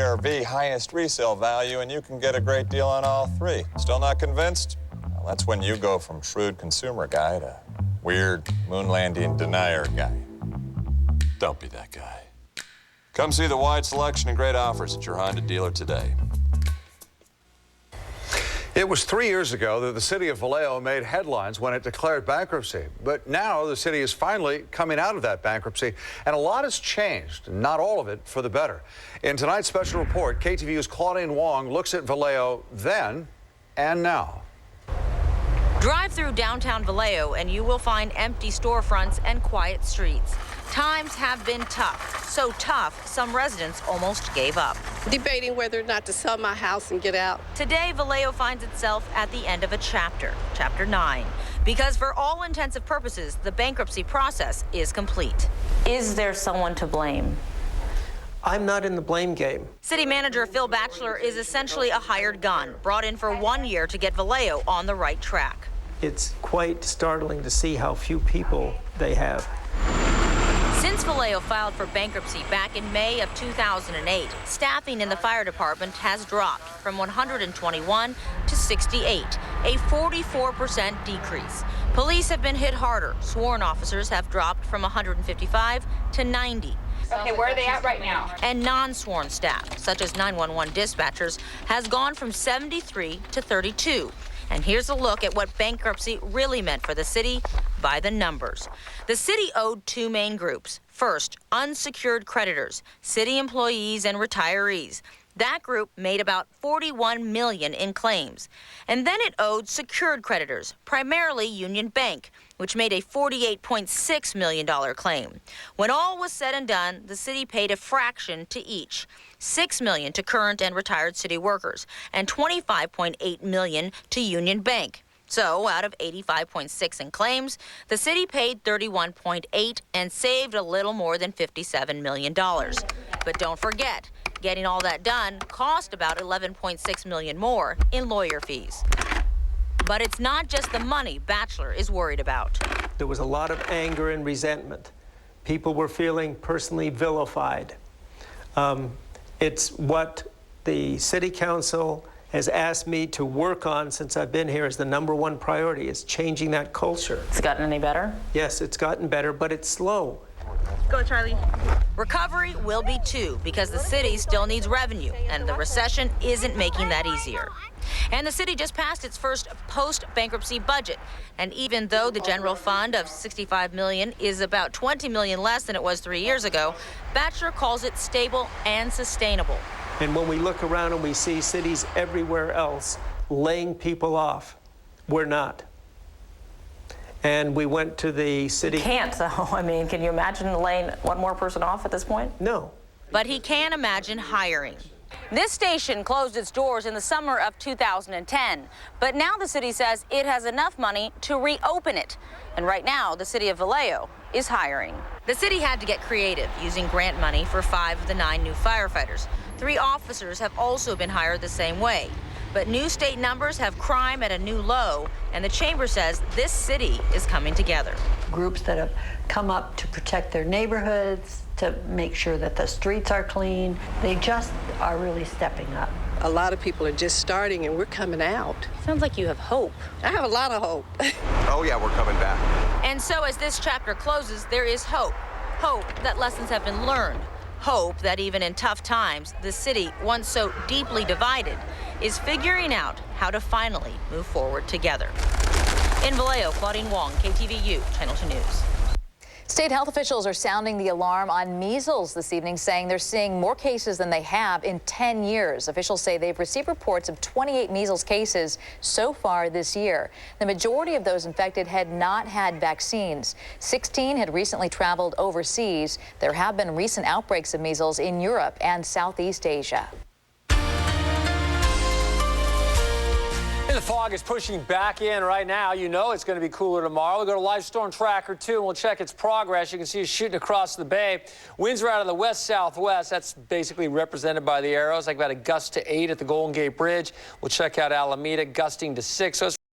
ARV, highest resale value, and you can get a great deal on all three. Still not convinced? Well, that's when you go from shrewd consumer guy to weird moon landing denier guy. Don't be that guy. Come see the wide selection and great offers at your Honda dealer today. It was 3 years ago that the city of Vallejo made headlines when it declared bankruptcy. But now the city is finally coming out of that bankruptcy, and a lot has changed, not all of it for the better. In tonight's special report, KTVU's Claudine Wong looks at Vallejo then and now. Drive through downtown Vallejo and you will find empty storefronts and quiet streets. Times have been tough, so tough some residents almost gave up. Debating whether or not to sell my house and get out. Today, Vallejo finds itself at the end of a chapter, Chapter 9, because for all intensive purposes, the bankruptcy process is complete. Is there someone to blame? I'm not in the blame game. City Manager Phil Batchelor is essentially a hired gun, brought in for 1 year to get Vallejo on the right track. It's quite startling to see how few people they have. Since Vallejo filed for bankruptcy back in May of 2008, staffing in the fire department has dropped from 121 to 68, a 44% decrease. Police have been hit harder. Sworn officers have dropped from 155 to 90. Okay, where are they at right now? And non-sworn staff, such as 911 dispatchers, has gone from 73 to 32. And here's a look at what bankruptcy really meant for the city by the numbers. The city owed two main groups. First, unsecured creditors, city employees and retirees. That group made about $41 million in claims. And then it owed secured creditors, primarily Union Bank, which made a $48.6 million claim. When all was said and done, the city paid a fraction to each. $6 million to current and retired city workers, and $25.8 million to Union Bank. So, out of $85.6 in claims, the city paid $31.8 and saved a little more than $57 million. But don't forget, getting all that done cost about $11.6 million more in lawyer fees. But it's not just the money Batchelor is worried about. There was a lot of anger and resentment. People were feeling personally vilified. It's what the city council has asked me to work on since I've been here as the #1 priority, is changing that culture. It's gotten any better? Yes, it's gotten better, but it's slow. Go, Charlie. Recovery will be too, because the city still needs revenue, and the recession isn't making that easier. And the city just passed its first post-bankruptcy budget. And even though the general fund of $65 million is about $20 million less than it was 3 years ago, Batchelor calls it stable and sustainable. And when we look around and we see cities everywhere else laying people off, we're not. And we went to the city. You can't, though. I mean, can you imagine laying one more person off at this point? No. But he can imagine hiring. This station closed its doors in the summer of 2010, but now the city says it has enough money to reopen it. And right now, the city of Vallejo is hiring. The city had to get creative, using grant money for 5 of the 9 new firefighters. 3 officers have also been hired the same way. But new state numbers have crime at a new low, and the chamber says this city is coming together. Groups that have come up to protect their neighborhoods, to make sure that the streets are clean, they just are really stepping up. A lot of people are just starting and we're coming out. Sounds like you have hope. I have a lot of hope. Oh yeah, we're coming back. And so as this chapter closes, there is hope. Hope that lessons have been learned. Hope that even in tough times, the city, once so deeply divided, is figuring out how to finally move forward together. In Vallejo, Claudine Wong, KTVU, Channel 2 News. State health officials are sounding the alarm on measles this evening, saying they're seeing more cases than they have in 10 years. Officials say they've received reports of 28 measles cases so far this year. The majority of those infected had not had vaccines. 16 had recently traveled overseas. There have been recent outbreaks of measles in Europe and Southeast Asia. And the fog is pushing back in right now. You know it's going to be cooler tomorrow. We'll go to Live Storm Tracker 2 and we'll check its progress. You can see it shooting across the bay. Winds are out of the west-southwest. That's basically represented by the arrows. Like about a gust to 8 at the Golden Gate Bridge. We'll check out Alameda, gusting to 6. So